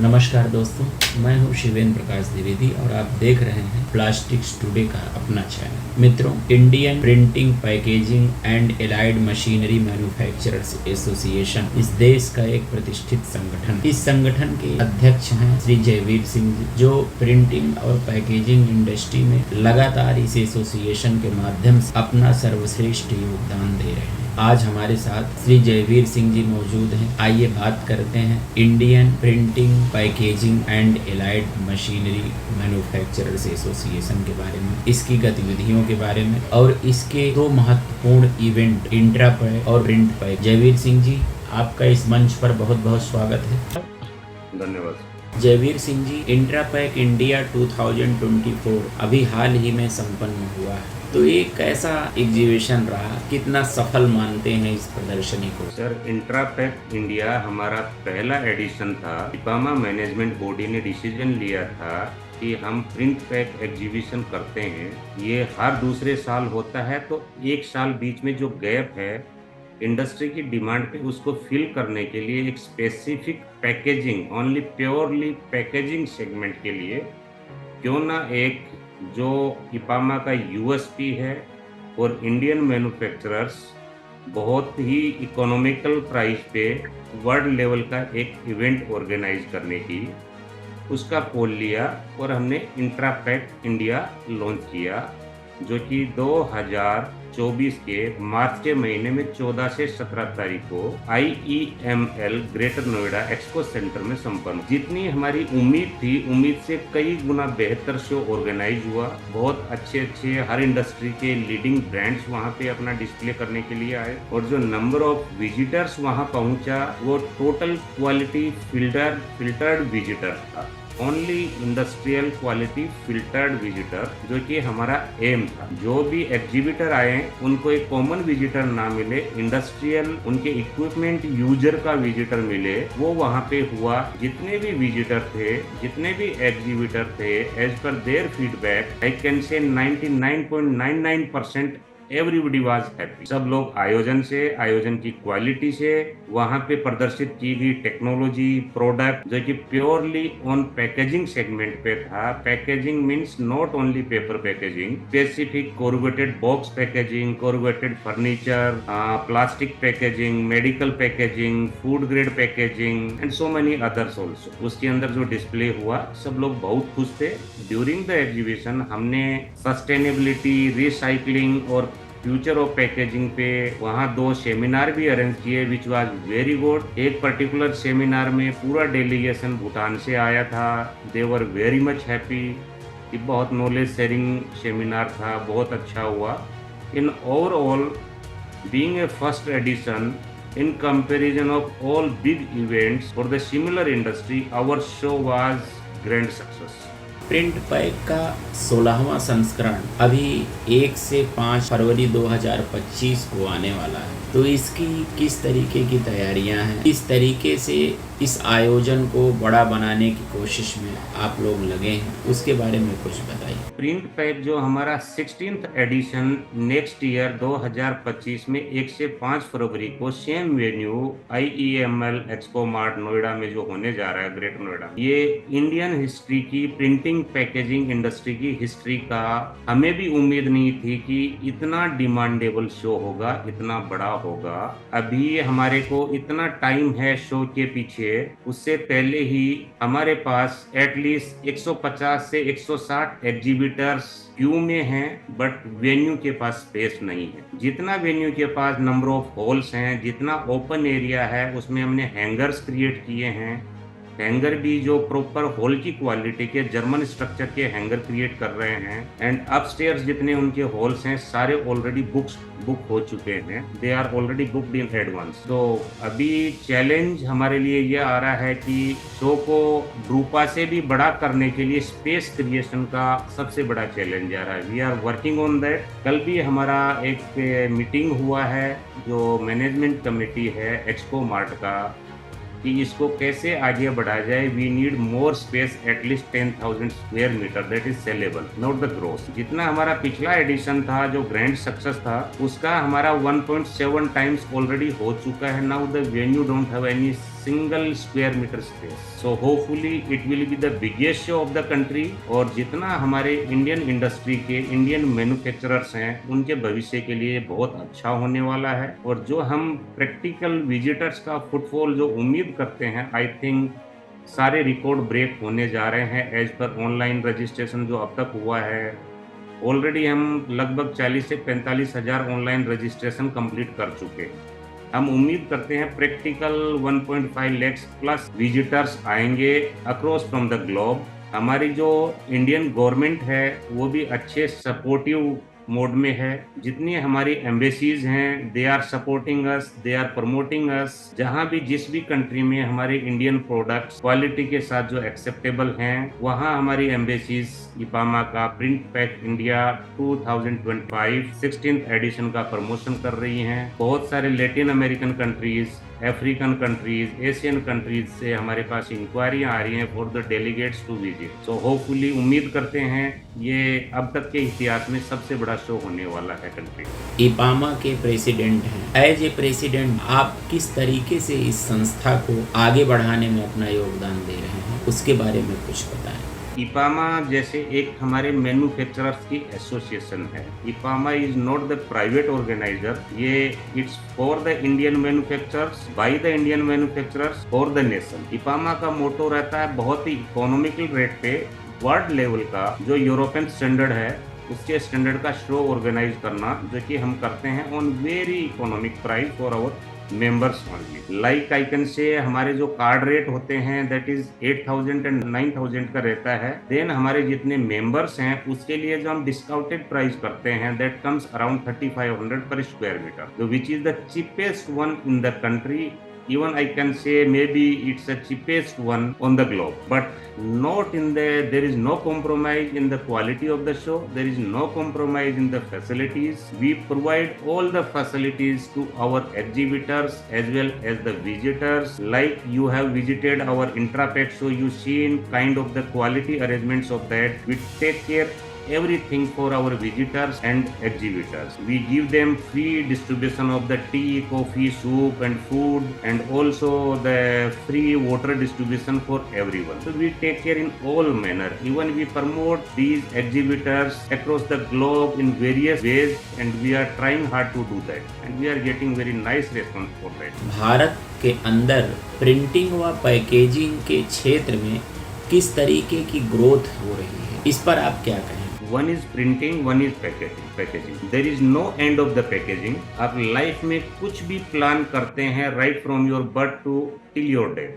नमस्कार दोस्तों, मैं हूं शिवेंद्र प्रकाश द्विवेदी और आप देख रहे हैं प्लास्टिक्स टुडे का अपना चैनल। मित्रों, Indian printing, packaging and allied machinery manufacturers association इस देश का एक प्रतिष्ठित संगठन। इस संगठन के अध्यक्ष हैं श्री जयवीर सिंह जी, जो प्रिंटिंग और पैकेजिंग इंडस्ट्री में लगातार इस एसोसिएशन के माध्यम से अपना सर्वश्रेष्ठ योगदान दे रहे हैं। आज हमारे साथ श्री जयवीर सिंह जी मौजूद हैं। आइए बात करते हैं Indian printing, packaging and allied machinery manufacturers association के बारे में, इसकी गतिविधियों के बारे में और इसके दो महत्वपूर्ण इवेंट इंट्रापैक और प्रिंट पैक। जयवीर सिंह जी, आपका इस मंच पर बहुत बहुत स्वागत है। धन्यवाद। जयवीर सिंह जी, इंट्रापैक इंडिया 2024 अभी हाल ही में संपन्न हुआ है, तो ये कैसा एग्जीबिशन रहा, कितना सफल मानते हैं इस प्रदर्शनी को? सर, इंट्रापैक इंडिया हमारा पहला एडिशन था। इपामा मैनेजमेंट बॉडी ने डिसीजन लिया था कि हम प्रिंट पैक एग्जीबिशन करते हैं। ये हर दूसरे साल होता है, तो एक साल बीच में जो गैप है इंडस्ट्री की डिमांड पे, उसको फिल करने के लिए एक specific packaging, only purely packaging segment के लिए क्यों ना एक जो इपामा का यूएसपी है और इंडियन मैन्युफैक्चरर्स बहुत ही इकोनॉमिकल प्राइस पे वर्ल्ड लेवल का एक इवेंट ऑर्गेनाइज करने की, उसका पोल लिया और हमने इंट्रापैक इंडिया लॉन्च किया, जो कि 2024 के मार्च के महीने में 14 से 17 तारीख को IEML greater Noida expo centre में संपन्न। जितनी हमारी उम्मीद थी, उम्मीद से कई गुना बेहतर शो ऑर्गेनाइज हुआ। बहुत अच्छे हर इंडस्ट्री के लीडिंग ब्रांड्स वहां पे अपना डिस्प्ले करने के लिए आए और जो नंबर ऑफ विजिटर्स वहां पहुंचा वो टोटल क्वालिटी फिल्टर्ड विजिटर था। Only industrial quality filtered visitor, जो कि हमारा एम था। जो भी एग्जीबिटर आए उनको एक कॉमन विजिटर ना मिले, इंडस्ट्रियल उनके इक्विपमेंट यूजर का विजिटर मिले, वो वहाँ पे हुआ। जितने भी विजिटर थे, जितने भी एग्जीबिटर थे, as per their feedback I can से 99.99% एवरीबडी वाज हैप्पी। सब लोग आयोजन की क्वालिटी से, वहां पे प्रदर्शित की गई टेक्नोलॉजी, प्रोडक्ट जो कि प्योरली ऑन पैकेजिंग सेगमेंट पे था। Packaging means not only paper packaging, specific corrugated box packaging, corrugated furniture, plastic packaging, medical packaging, food grade packaging and so many others also. उसके अंदर जो डिस्प्ले हुआ, सब लोग बहुत खुश थे। ड्यूरिंग द एग्जीबिशन हमने सस्टेनेबिलिटी, रिसाइकलिंग और फ्यूचर ऑफ पैकेजिंग पे वहाँ 2 सेमिनार भी अरेंज किए, विच वाज वेरी गुड। एक पर्टिकुलर सेमिनार में पूरा डेलीगेशन भूटान से आया था। दे वर वेरी मच हैप्पी कि बहुत नॉलेज शेयरिंग सेमिनार था, बहुत अच्छा हुआ। In overall being a first edition in comparison of all big events for the similar industry, our show was grand success. Print pack का 16वां संस्करण अभी 1 से 5 फरवरी 2025 को आने वाला है, तो इसकी किस तरीके की तैयारियां हैं, किस तरीके से इस आयोजन को बड़ा बनाने की कोशिश में आप लोग लगे हैं, उसके बारे में कुछ बताइए। प्रिंट पैक जो हमारा 16th एडिशन नेक्स्ट ईयर 2025 में 1 से 5 फरवरी को same venue IEML expo mart Noida में जो होने जा रहा है, ग्रेटर नोएडा, ये इंडियन हिस्ट्री की, प्रिंटिंग पैकेजिंग इंडस्ट्री की हिस्ट्री का हमें भी उम्मीद नहीं थी कि इतना डिमांडेबल शो होगा, इतना बड़ा होगा। अभी हमारे को इतना टाइम है शो के पीछे, उससे पहले ही हमारे पास एटलीस्ट 150 से 160 एग्जीबिटर्स क्यू में हैं, बट वेन्यू के पास स्पेस नहीं है। जितना वेन्यू के पास नंबर ऑफ हॉल्स हैं, जितना ओपन एरिया है, उसमें हमने हैंगर्स क्रिएट किए हैं। हैंगर भी जो प्रॉपर हॉल की क्वालिटी के जर्मन स्ट्रक्चर के हैंगर क्रिएट कर रहे हैं। एंड अपस्टेयर्स जितने उनके हॉल्स हैं, सारे ऑलरेडी बुक हो चुके हैं। They are already booked in advance. तो अभी चैलेंज हमारे लिए ये आ रहा है कि शो को ड्रूपा से भी बड़ा करने के लिए स्पेस क्रिएशन का सबसे बड़ा चैलेंज आ रहा है। We are working on that. कल भी हमारा एक मीटिंग हुआ है, जो मैनेजमेंट कमेटी है एक्सपो मार्ट का, कि इसको कैसे आगे बढ़ाया जाए। We need more space, at least 10,000 square metre, that is saleable, not the gross. जितना हमारा पिछला एडिशन था जो ग्रैंड सक्सेस था, उसका हमारा 1.7 टाइम्स ऑलरेडी हो चुका है। Now the venue don't have any single square meter space. So hopefully it will be the biggest show of the country. और जितना हमारे इंडियन इंडस्ट्री के इंडियन मैन्युफैक्चरर्स हैं उनके भविष्य के लिए बहुत अच्छा होने वाला है। और जो हम प्रैक्टिकल विजिटर्स का फुटफॉल जो उम्मीद करते हैं, आई थिंक सारे रिकॉर्ड ब्रेक होने जा रहे हैं एज पर ऑनलाइन रजिस्ट्रेशन जो अब तक हुआ है। ऑलरेडी हम लगभग 40 से 45 हजार ऑनलाइन रजिस्ट्रेशन कंप्लीट कर चुके हैं। हम उम्मीद करते हैं प्रैक्टिकल 1.5 लाख प्लस विजिटर्स आएंगे अक्रॉस फ्रॉम द ग्लोब। हमारी जो इंडियन गवर्नमेंट है वो भी अच्छे सपोर्टिव मोड में है। जितनी हमारी एम्बेसीज हैं they are supporting us, they are promoting us. जहां भी जिस भी कंट्री में हमारे इंडियन प्रोडक्ट्स क्वालिटी के साथ जो एक्सेप्टेबल हैं वहां हमारी एम्बेसीज इपामा का print pack India 2025 16th edition का प्रमोशन कर रही हैं। बहुत सारे Latin American countries, African countries, Asian countries से हमारे पास इंक्वायरियां आ रही हैं for the delegates to visit. So hopefully उम्मीद करते हैं ये अब तक के इतिहास में सबसे बड़ा शो होने वाला है कंट्री। इपामा के प्रेसिडेंट हैं। एज ए प्रेसिडेंट आप किस तरीके से इस संस्था को आगे बढ़ाने में अपना योगदान दे रहे हैं, उसके बारे में कुछ बताएं। इपामा जैसे एक हमारे मैन्युफैक्चरर्स की एसोसिएशन है। IPAMA is not the private organizer, ये it's for the Indian manufacturers by the Indian manufacturers for the nation. IPAMA का मोटो रहता है बहुत ही इकोनॉमिकल रेट पे वर्ल्ड लेवल का जो यूरोपियन स्टैंडर्ड है उसके स्टैंडर्ड का शो ऑर्गेनाइज करना, जो कि हम करते हैं on very economic price for our members only. Like I can say हमारे जो कार्ड रेट होते हैं दैट इज 8,000 एंड 9,000 का रहता है। देन हमारे जितने मेंबर्स हैं उसके लिए जो हम डिस्काउंटेड प्राइस करते हैं दैट कम्स अराउंड 3,500 पर square metre, which is the cheapest one in the country. Even I can say maybe it's the cheapest one on the globe, but not in the, there is no compromise in the quality of the show, there is no compromise in the facilities. We provide all the facilities to our exhibitors as well as the visitors. Like you have visited our Intrapack show, you seen kind of the quality arrangements of that. We take care everything for our visitors and exhibitors. We give them free distribution of the tea, coffee, soup and food, and also the free water distribution for everyone. So we take care in all manner. Even we promote these exhibitors across the globe in various ways, and we are trying hard to do that, and we are getting very nice response for that. Bharat के अंदर printing व packaging के क्षेत्र में किस तरीके की growth हो रही है, इस पर आप क्या कहें। One is printing, one is packaging. There is no end of the packaging. आप लाइफ में कुछ भी प्लान करते हैं right from your birth to till your death.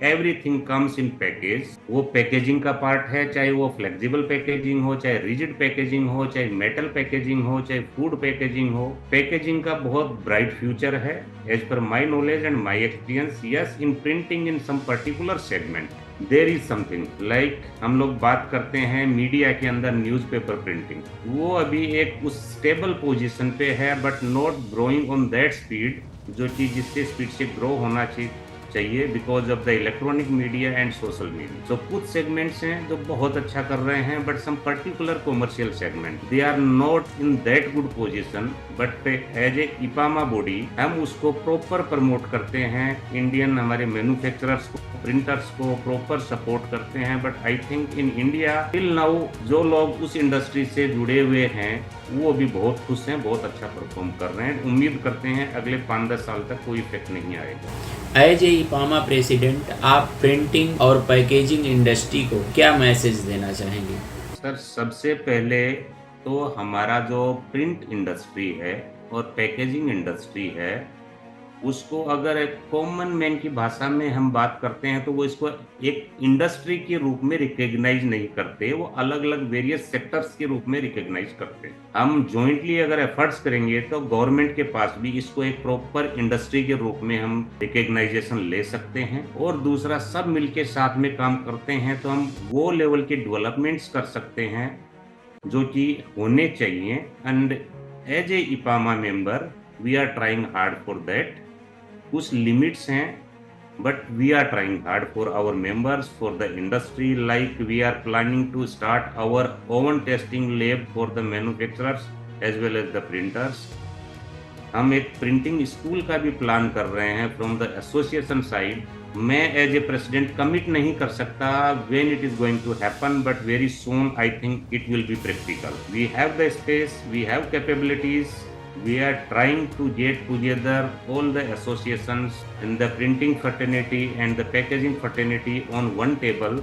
Everything comes in package. वो पैकेजिंग का पार्ट है, चाहे वो फ्लेक्सिबल पैकेजिंग हो, चाहे रिजिड पैकेजिंग हो, चाहे मेटल पैकेजिंग हो, चाहे फूड पैकेजिंग हो। पैकेजिंग का बहुत ब्राइट फ्यूचर है as per my knowledge and my experience. Yes, in printing in some particular segment there is something like हम लोग बात करते हैं मीडिया के अंदर न्यूज़पेपर प्रिंटिंग, वो अभी एक उस स्टेबल पोजीशन पे है but not growing on that speed जो चीज़ जिससे स्पीड से ग्रो होना चाहिए because of the electronic media and social media. तो कुछ सेगमेंट्स हैं जो बहुत अच्छा कर रहे हैं but some particular commercial segment they are not in that good position, but as a IPAMA body हम उसको प्रॉपर प्रमोट करते हैं। इंडियन हमारे मैन्युफैक्चरर्स को, प्रिंटर्स को प्रॉपर सपोर्ट करते हैं। But I think in India till now जो लोग उस इंडस्ट्री से जुड़े हुए हैं वो भी बहुत खुश हैं, बहुत अच्छा परफॉर्म कर रहे हैं। उम्मीद करते हैं अगले 5-10 साल तक कोई इफेक्ट नहीं आएगा। एज ए इपामा प्रेसिडेंट आप प्रिंटिंग और पैकेजिंग इंडस्ट्री को क्या मैसेज देना चाहेंगे। सर, सबसे पहले तो हमारा जो प्रिंट इंडस्ट्री है और पैकेजिंग इंडस्ट्री है उसको अगर एक कॉमन मैन की भाषा में हम बात करते हैं तो वो इसको एक इंडस्ट्री के रूप में रिकॉग्नाइज नहीं करते, वो अलग अलग वेरियस सेक्टर्स के रूप में रिकॉग्नाइज करते हैं। हम जॉइंटली अगर एफर्ट्स करेंगे तो गवर्नमेंट के पास भी इसको एक प्रॉपर इंडस्ट्री के रूप में हम रिकॉग्नाइजेशन ले सकते हैं। और दूसरा, सब मिलके साथ में काम करते हैं तो हम वो लेवल के डेवलपमेंट्स कर सकते हैं जो कि होने चाहिए। And as a IPAMA member we are trying hard for that. कुछ लिमिट्स हैं but we are trying hard for our members, for the industry. Like we are planning to start our own testing lab for the manufacturers as well as the printers. हम एक printing school का भी plan कर रहे हैं from the association side. मैं as a president commit नहीं कर सकता when it is going to happen, but very soon I think it will be practical. We have the space, we have capabilities, we are trying to get together all the associations in the printing fraternity and the packaging fraternity on one table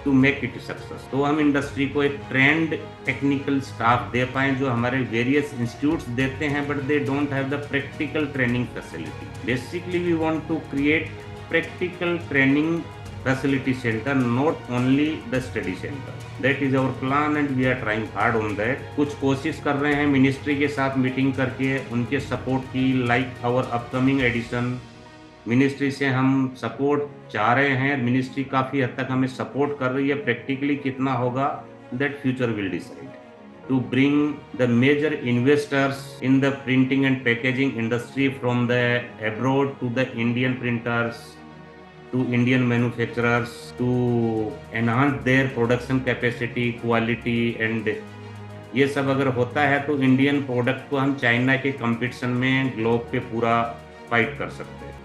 to make it success। तो हम industry को एक trend technical staff दे पाएं जो हमारे various institutes देते हैं, but they don't have the practical training facility. Basically we want to create practical training facility center, not only the study center। That is our plan and we are trying hard on that। कुछ कोशिश कर रहे हैं ministry के साथ meeting करके उनके support की, like our upcoming edition. Ministry से हम सपोर्ट चाह रहे हैं, मिनिस्ट्री काफ़ी हद तक हमें सपोर्ट कर रही है। प्रैक्टिकली कितना होगा that future will decide. to bring the major investors in the printing and packaging industry from the abroad to the Indian printers, to Indian manufacturers, to enhance their production capacity, quality and ये सब अगर होता है तो Indian product को हम China के competition में ग्लोब पे पूरा फाइट कर सकते हैं।